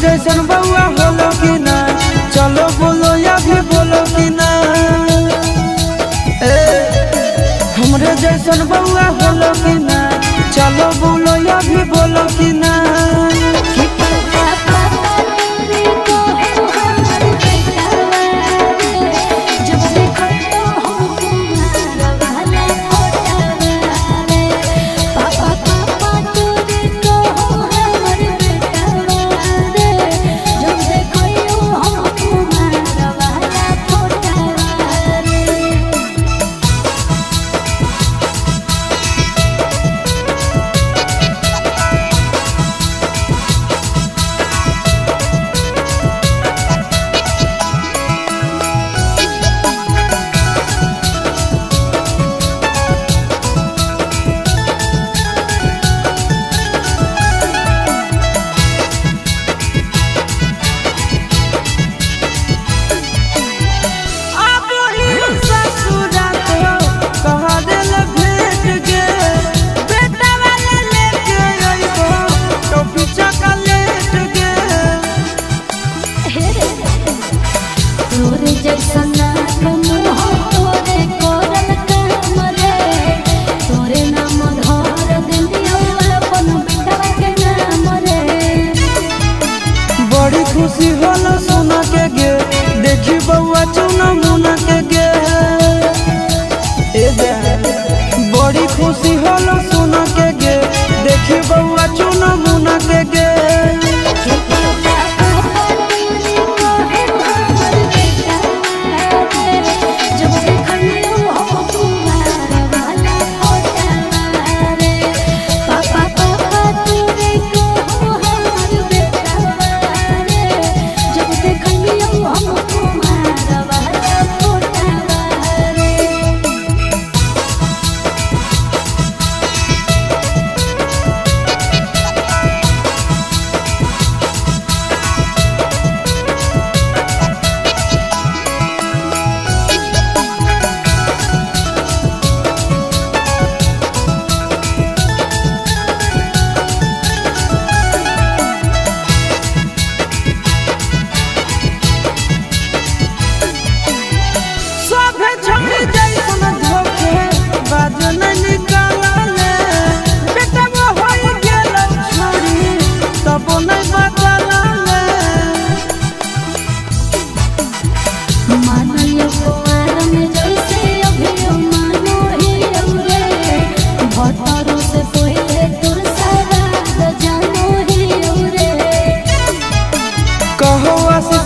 जैसन बउआ होलो कि ना, चलो बोलो या भी बोलो कि ना। हमरे जैसन बउआ होलो कि ना, चलो बोलो या भी बोलो कि ना। खुशी होला सोना के गे, देखी बउआ चुना मुना के गे। बड़ी खुशी होला सोना के गे, देखी बउआ चुना मुना के गे।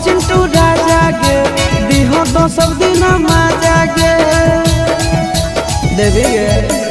चिंटू राजा गे, दिहो तो सब दिन मजा गे देवी गे।